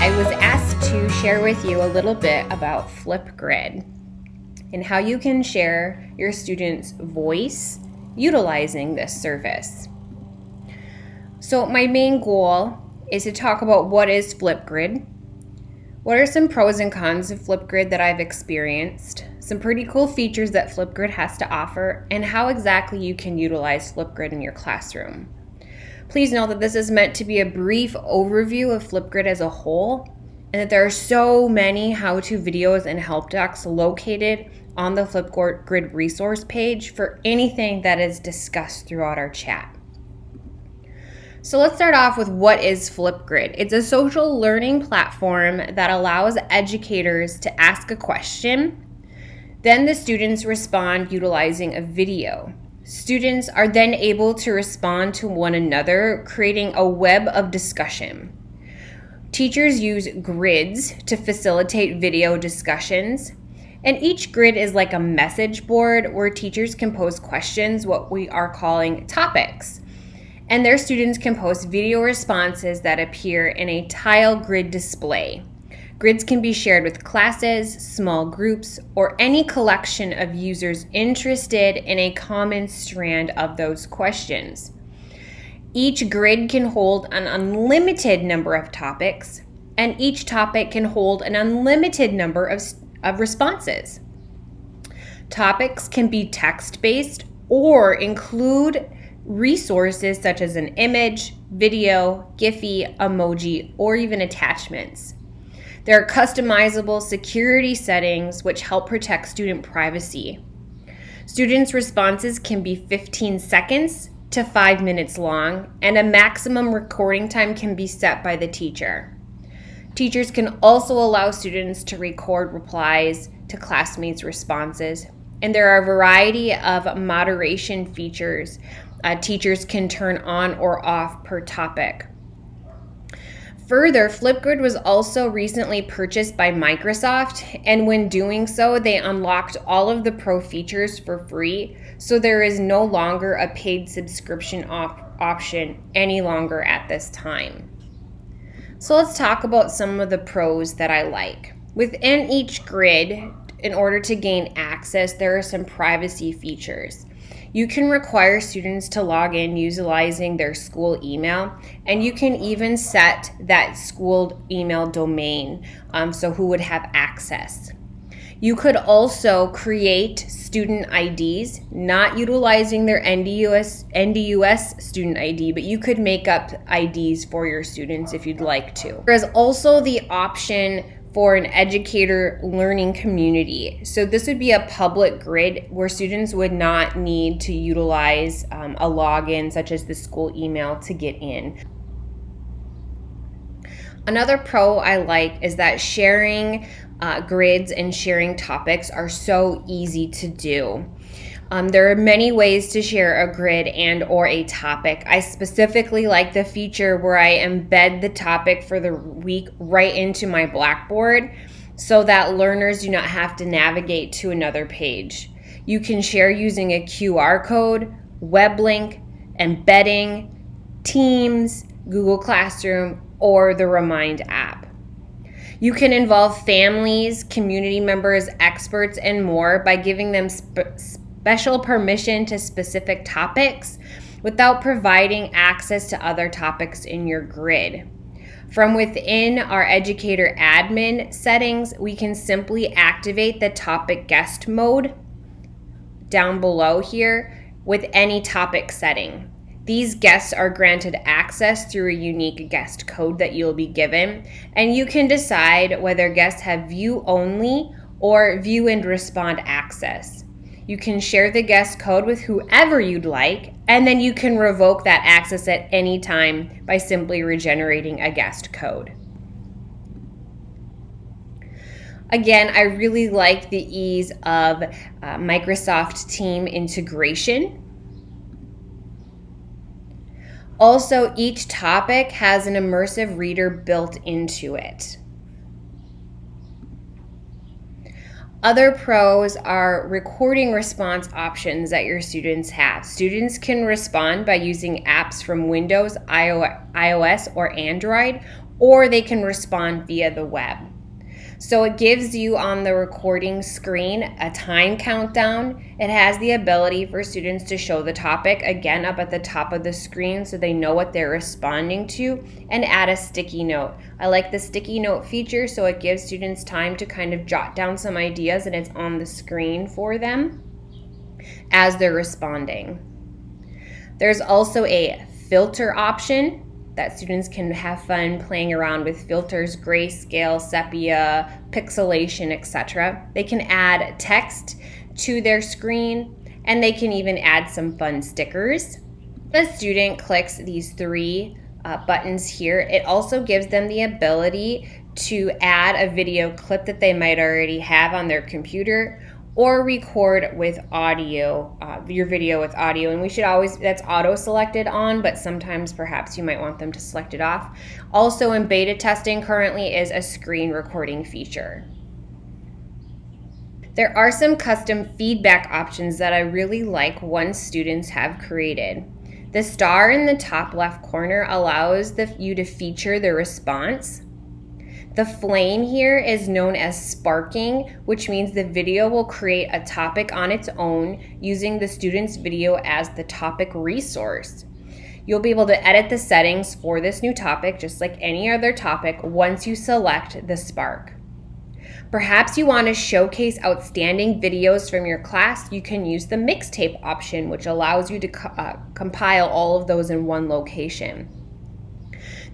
I was asked to share with you a little bit about Flipgrid and how you can share your students' voice utilizing this service. So my main goal is to talk about what is Flipgrid, what are some pros and cons of Flipgrid that I've experienced, some pretty cool features that Flipgrid has to offer, and how exactly you can utilize Flipgrid in your classroom. Please know that this is meant to be a brief overview of Flipgrid as a whole, and that there are so many how-to videos and help docs located on the Flipgrid resource page for anything that is discussed throughout our chat. So let's start off with what is Flipgrid. It's a social learning platform that allows educators to ask a question, then the students respond utilizing a video. Students are then able to respond to one another, creating a web of discussion. Teachers use grids to facilitate video discussions, and each grid is like a message board where teachers can pose questions, what we are calling topics, and their students can post video responses that appear in a tile grid display. Grids can be shared with classes, small groups, or any collection of users interested in a common strand of those questions. Each grid can hold an unlimited number of topics, and each topic can hold an unlimited number of responses. Topics can be text-based or include resources such as an image, video, Giphy, emoji, or even attachments. There are customizable security settings which help protect student privacy. Students' responses can be 15 seconds to 5 minutes long, and a maximum recording time can be set by the teacher. Teachers can also allow students to record replies to classmates' responses, and there are a variety of moderation features teachers can turn on or off per topic. Further, Flipgrid was also recently purchased by Microsoft, and when doing so, they unlocked all of the pro features for free, so there is no longer a paid subscription option any longer at this time. So let's talk about some of the pros that I like. Within each grid, in order to gain access, there are some privacy features. You can require students to log in utilizing their school email, and you can even set that school email domain, so who would have access. You could also create student IDs, not utilizing their NDUS student ID, but you could make up IDs for your students if you'd like to. There's also the option for an educator learning community. So this would be a public grid where students would not need to utilize a login such as the school email to get in. Another pro I like is that sharing grids and sharing topics are so easy to do. There are many ways to share a grid and or a topic. I specifically like the feature where I embed the topic for the week right into my Blackboard so that learners do not have to navigate to another page. You can share using a QR code, web link, embedding, Teams, Google Classroom, or the Remind app. You can involve families, community members, experts, and more by giving them special permission to specific topics without providing access to other topics in your grid. From within our educator admin settings, we can simply activate the topic guest mode down below here with any topic setting. These guests are granted access through a unique guest code that you'll be given, and you can decide whether guests have view only or view and respond access. You can share the guest code with whoever you'd like, and then you can revoke that access at any time by simply regenerating a guest code. Again, I really like the ease of Microsoft Team integration. Also, each topic has an immersive reader built into it. Other pros are recording response options that your students have. Students can respond by using apps from Windows, iOS, or Android, or they can respond via the web. So it gives you on the recording screen a time countdown. It has the ability for students to show the topic again up at the top of the screen so they know what they're responding to, and add a sticky note. I like the sticky note feature, so it gives students time to kind of jot down some ideas, and it's on the screen for them as they're responding. There's also a filter option that students can have fun playing around with filters, grayscale, sepia, pixelation, etc. They can add text to their screen, and they can even add some fun stickers. The student clicks these three buttons here. It also gives them the ability to add a video clip that they might already have on their computer, or record with audio, your video with audio. And we should always, that's auto selected on, but sometimes perhaps you might want them to select it off. Also in beta testing currently is a screen recording feature. There are some custom feedback options that I really like once students have created. The star in the top left corner allows you to feature the response. The flame here is known as sparking, which means the video will create a topic on its own using the student's video as the topic resource. You'll be able to edit the settings for this new topic just like any other topic once you select the spark. Perhaps you want to showcase outstanding videos from your class. You can use the mixtape option, which allows you to compile all of those in one location.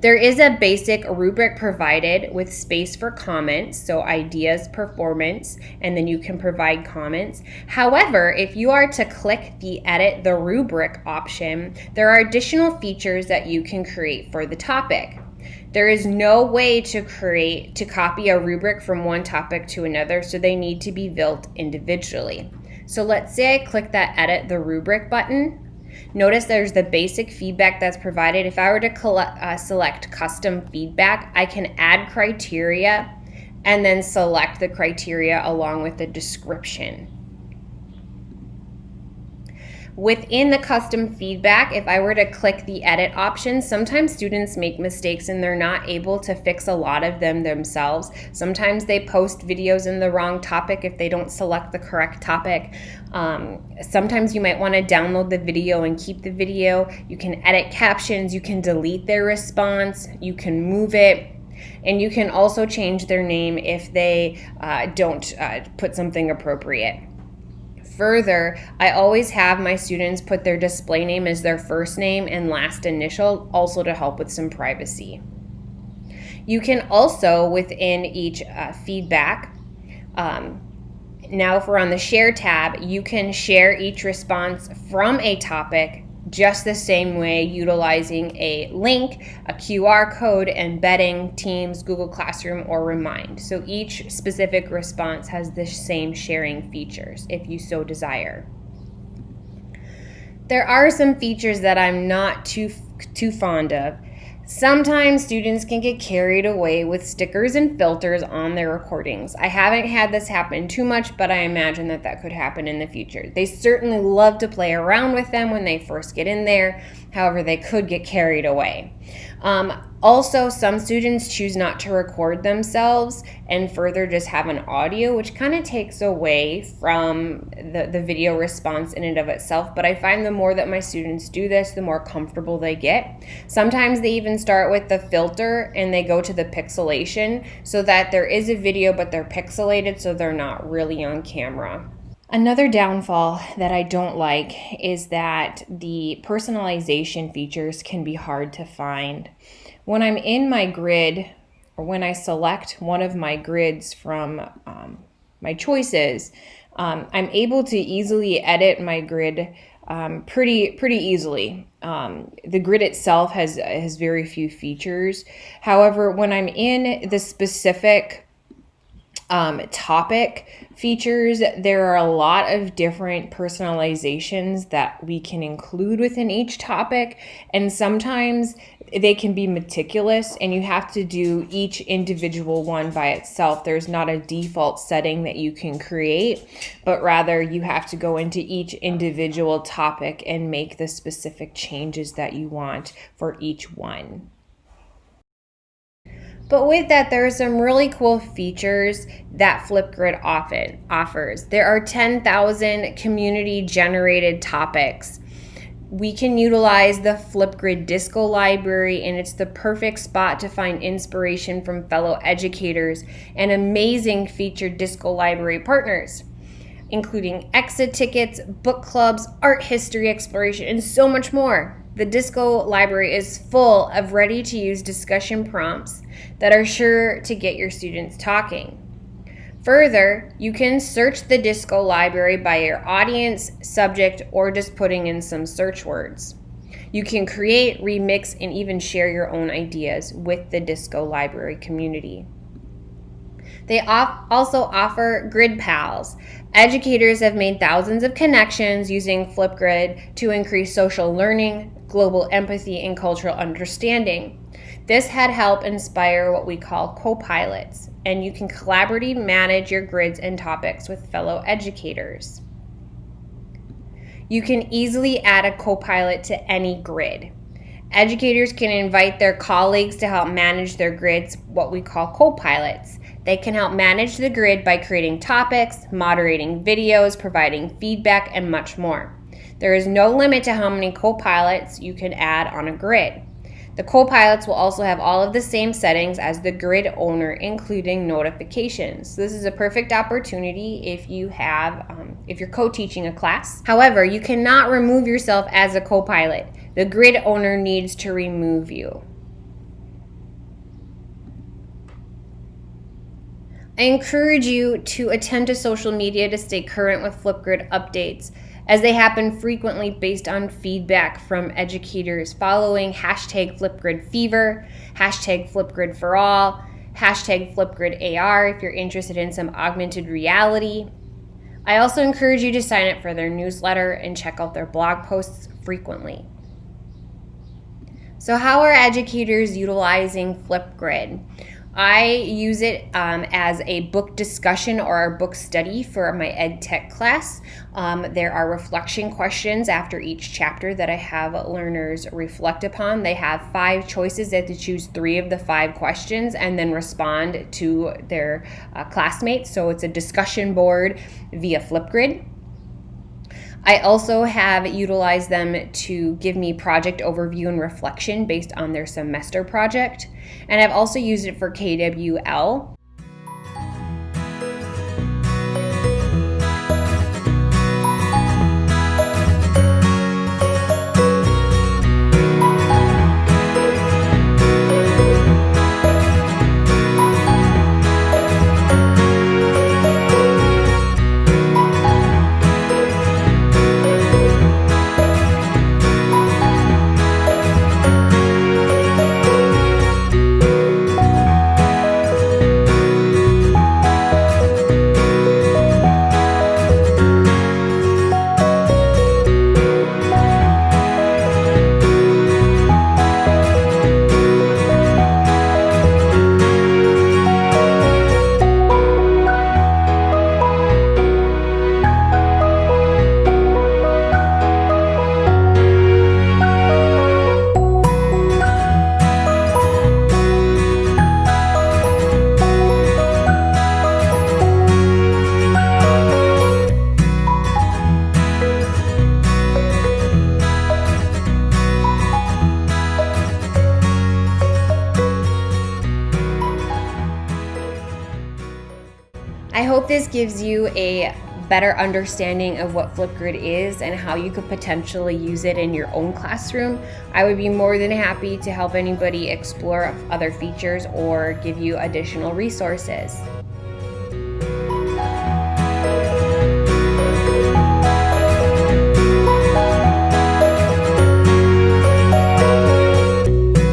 There is a basic rubric provided with space for comments, so ideas, performance, and then you can provide comments. However, if you are to click the edit the rubric option, there are additional features that you can create for the topic. There is no way to copy a rubric from one topic to another, so they need to be built individually. So let's say I click that edit the rubric button. Notice there's the basic feedback that's provided. If I were to select custom feedback, I can add criteria and then select the criteria along with the description. Within the custom feedback, if I were to click the edit option, sometimes students make mistakes and they're not able to fix a lot of them themselves. Sometimes they post videos in the wrong topic if they don't select the correct topic. Sometimes you might want to download the video and keep the video. You can edit captions, you can delete their response, you can move it, and you can also change their name if they don't put something appropriate. Further, I always have my students put their display name as their first name and last initial, also to help with some privacy. You can also, within each feedback, now if we're on the Share tab, you can share each response from a topic just the same way, utilizing a link, a QR code, embedding Teams, Google Classroom, or Remind. So each specific response has the same sharing features if you so desire. There are some features that I'm not too fond of. Sometimes students can get carried away with stickers and filters on their recordings. I haven't had this happen too much, but I imagine that could happen in the future. They certainly love to play around with them when they first get in there. However, they could get carried away. Also, some students choose not to record themselves and further just have an audio, which kind of takes away from the video response in and of itself. But I find the more that my students do this, the more comfortable they get. Sometimes they even start with the filter and they go to the pixelation so that there is a video, but they're pixelated so they're not really on camera. Another downfall that I don't like is that the personalization features can be hard to find. When I'm in my grid, or when I select one of my grids from my choices, I'm able to easily edit my grid pretty easily. The grid itself has very few features. However, when I'm in the specific topic features, there are a lot of different personalizations that we can include within each topic, and sometimes they can be meticulous and you have to do each individual one by itself. There's not a default setting that you can create, but rather you have to go into each individual topic and make the specific changes that you want for each one. But with that, there are some really cool features that Flipgrid often offers. There are 10,000 community-generated topics. We can utilize the Flipgrid Disco Library, and it's the perfect spot to find inspiration from fellow educators and amazing featured disco library partners, including exit tickets, book clubs, art history exploration, and so much more. The Disco Library is full of ready-to-use discussion prompts that are sure to get your students talking. Further, you can search the Disco Library by your audience, subject, or just putting in some search words. You can create, remix, and even share your own ideas with the Disco Library community. They also offer Grid Pals. Educators have made thousands of connections using Flipgrid to increase social learning, global empathy, and cultural understanding. This had helped inspire what we call co-pilots, and you can collaboratively manage your grids and topics with fellow educators. You can easily add a co-pilot to any grid. Educators can invite their colleagues to help manage their grids, what we call co-pilots. They can help manage the grid by creating topics, moderating videos, providing feedback, and much more. There is no limit to how many co-pilots you can add on a grid. The co-pilots will also have all of the same settings as the grid owner, including notifications. So this is a perfect opportunity if you're co-teaching a class. However, you cannot remove yourself as a co-pilot. The grid owner needs to remove you. I encourage you to attend to social media to stay current with Flipgrid updates, as they happen frequently based on feedback from educators following #FlipgridFever, #FlipgridForAll, #FlipgridAR if you're interested in some augmented reality. I also encourage you to sign up for their newsletter and check out their blog posts frequently. So how are educators utilizing Flipgrid? I use it as a book discussion or a book study for my ed tech class. There are reflection questions after each chapter that I have learners reflect upon. They have 5 choices. They have to choose 3 of the 5 questions and then respond to their classmates. So it's a discussion board via Flipgrid. I also have utilized them to give me project overview and reflection based on their semester project. And I've also used it for KWL. I hope this gives you a better understanding of what Flipgrid is and how you could potentially use it in your own classroom. I would be more than happy to help anybody explore other features or give you additional resources.